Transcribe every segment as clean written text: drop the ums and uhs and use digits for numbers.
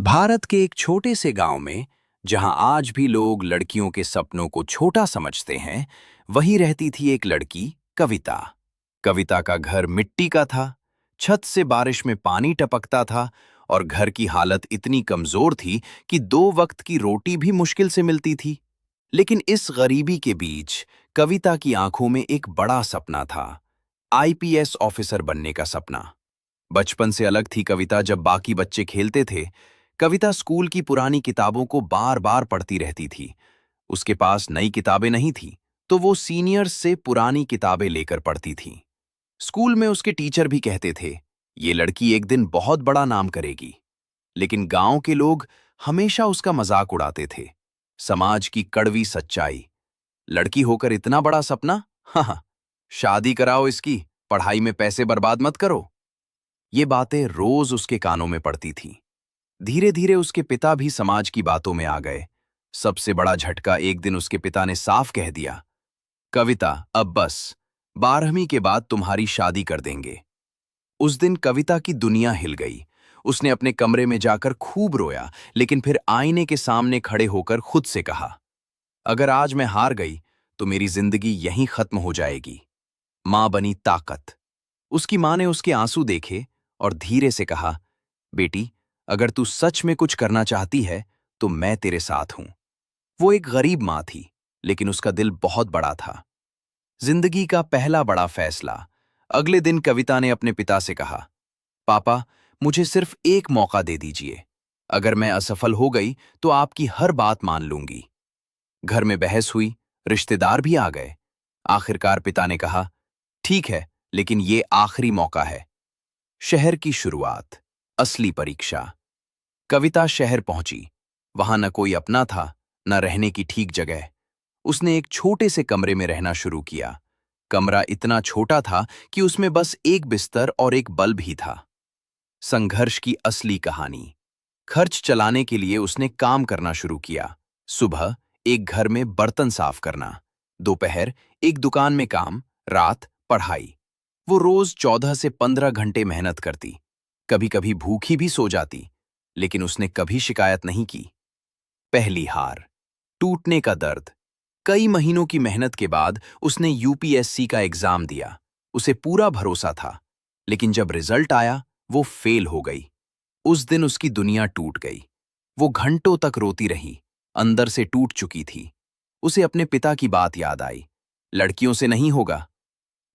भारत के एक छोटे से गांव में, जहां आज भी लोग लड़कियों के सपनों को छोटा समझते हैं, वहीं रहती थी एक लड़की, कविता। कविता का घर मिट्टी का था, छत से बारिश में पानी टपकता था और घर की हालत इतनी कमजोर थी कि 2 वक्त की रोटी भी मुश्किल से मिलती थी। लेकिन इस गरीबी के बीच कविता की आंखों में एक बड़ा सपना था, आईपीएस ऑफिसर बनने का सपना। बचपन से अलग थी कविता। जब बाकी बच्चे खेलते थे, कविता स्कूल की पुरानी किताबों को बार बार पढ़ती रहती थी। उसके पास नई किताबें नहीं थी, तो वो सीनियर्स से पुरानी किताबें लेकर पढ़ती थी। स्कूल में उसके टीचर भी कहते थे, ये लड़की एक दिन बहुत बड़ा नाम करेगी। लेकिन गांव के लोग हमेशा उसका मजाक उड़ाते थे। समाज की कड़वी सच्चाई, लड़की होकर इतना बड़ा सपना, हाँ, शादी कराओ इसकी, पढ़ाई में पैसे बर्बाद मत करो। ये बातें रोज उसके कानों में पड़ती थीं। धीरे धीरे उसके पिता भी समाज की बातों में आ गए। सबसे बड़ा झटका एक दिन उसके पिता ने साफ कह दिया, कविता, अब बस, 12वीं के बाद तुम्हारी शादी कर देंगे। उस दिन कविता की दुनिया हिल गई। उसने अपने कमरे में जाकर खूब रोया, लेकिन फिर आईने के सामने खड़े होकर खुद से कहा, अगर आज मैं हार गई तो मेरी जिंदगी यहीं खत्म हो जाएगी। मां बनी ताकत। उसकी मां ने उसके आंसू देखे और धीरे से कहा, बेटी, अगर तू सच में कुछ करना चाहती है तो मैं तेरे साथ हूं। वो एक गरीब मां थी, लेकिन उसका दिल बहुत बड़ा था। जिंदगी का पहला बड़ा फैसला। अगले दिन कविता ने अपने पिता से कहा, पापा, मुझे सिर्फ एक मौका दे दीजिए। अगर मैं असफल हो गई तो आपकी हर बात मान लूंगी। घर में बहस हुई, रिश्तेदार भी आ गए। आखिरकार पिता ने कहा, ठीक है, लेकिन ये आखिरी मौका है। शहर की शुरुआत, असली परीक्षा। कविता शहर पहुंची। वहां न कोई अपना था, न रहने की ठीक जगह। उसने एक छोटे से कमरे में रहना शुरू किया। कमरा इतना छोटा था कि उसमें बस एक बिस्तर और एक बल्ब ही था। संघर्ष की असली कहानी। खर्च चलाने के लिए उसने काम करना शुरू किया। सुबह एक घर में बर्तन साफ करना, दोपहर एक दुकान में काम, रात पढ़ाई। वो रोज 14 से 15 घंटे मेहनत करती। कभी कभी भूखी भी सो जाती, लेकिन उसने कभी शिकायत नहीं की। पहली हार, टूटने का दर्द। कई महीनों की मेहनत के बाद उसने यूपीएससी का एग्जाम दिया। उसे पूरा भरोसा था, लेकिन जब रिजल्ट आया, वो फेल हो गई। उस दिन उसकी दुनिया टूट गई। वो घंटों तक रोती रही, अंदर से टूट चुकी थी। उसे अपने पिता की बात याद आई, लड़कियों से नहीं होगा।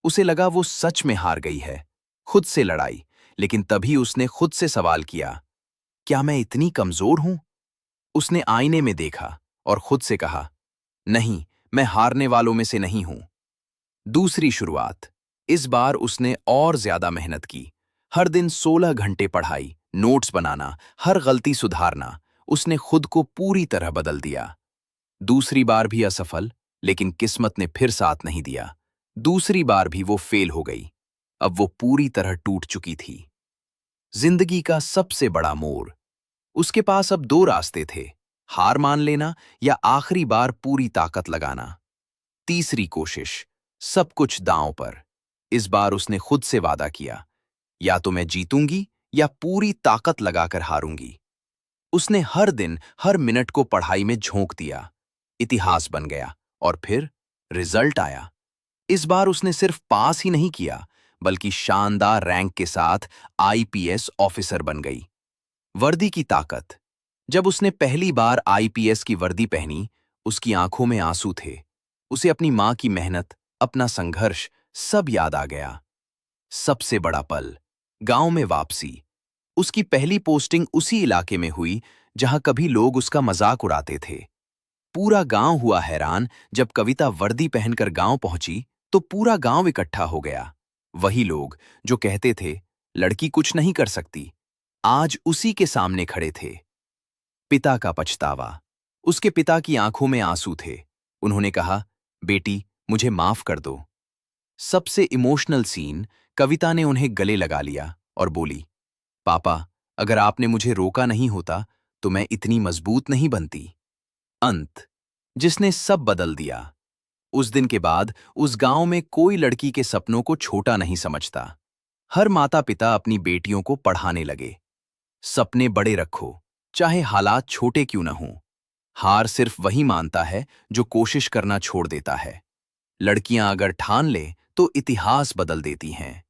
उसे लगा वो सच में हार गई है। खुद से लड़ाई, लेकिन तभी उसने खुद से सवाल किया, क्या मैं इतनी कमजोर हूं? उसने आईने में देखा और खुद से कहा, नहीं, मैं हारने वालों में से नहीं हूं। दूसरी शुरुआत। इस बार उसने और ज्यादा मेहनत की। हर दिन 16 घंटे पढ़ाई, नोट्स बनाना, हर गलती सुधारना। उसने खुद को पूरी तरह बदल दिया। दूसरी बार भी असफल, लेकिन किस्मत ने फिर साथ नहीं दिया। दूसरी बार भी वो फेल हो गई। अब वो पूरी तरह टूट चुकी थी। जिंदगी का सबसे बड़ा मोड़। उसके पास अब 2 रास्ते थे, हार मान लेना या आखिरी बार पूरी ताकत लगाना। तीसरी कोशिश, सब कुछ दांव पर। इस बार उसने खुद से वादा किया, या तो मैं जीतूंगी या पूरी ताकत लगाकर हारूंगी। उसने हर दिन हर मिनट को पढ़ाई में झोंक दिया। इतिहास बन गया और फिर रिजल्ट आया। इस बार उसने सिर्फ पास ही नहीं किया, बल्कि शानदार रैंक के साथ आईपीएस ऑफिसर बन गई। वर्दी की ताकत। जब उसने पहली बार आईपीएस की वर्दी पहनी, उसकी आंखों में आंसू थे। उसे अपनी मां की मेहनत, अपना संघर्ष, सब याद आ गया। सबसे बड़ा पल, गांव में वापसी। उसकी पहली पोस्टिंग उसी इलाके में हुई जहां कभी लोग उसका मजाक उड़ाते थे। पूरा गांव हुआ हैरान जब कविता वर्दी पहनकर गांव पहुंची, तो पूरा गांव इकट्ठा हो गया। वही लोग जो कहते थे लड़की कुछ नहीं कर सकती, आज उसी के सामने खड़े थे। पिता का पछतावा। उसके पिता की आंखों में आंसू थे। उन्होंने कहा, बेटी, मुझे माफ कर दो। सबसे इमोशनल सीन, कविता ने उन्हें गले लगा लिया और बोली, पापा, अगर आपने मुझे रोका नहीं होता तो मैं इतनी मजबूत नहीं बनती। अंत, जिसने सब बदल दिया। उस दिन के बाद उस गांव में कोई लड़की के सपनों को छोटा नहीं समझता। हर माता पिता अपनी बेटियों को पढ़ाने लगे। सपने बड़े रखो, चाहे हालात छोटे क्यों न हों। हार सिर्फ वही मानता है जो कोशिश करना छोड़ देता है। लड़कियां अगर ठान ले तो इतिहास बदल देती हैं।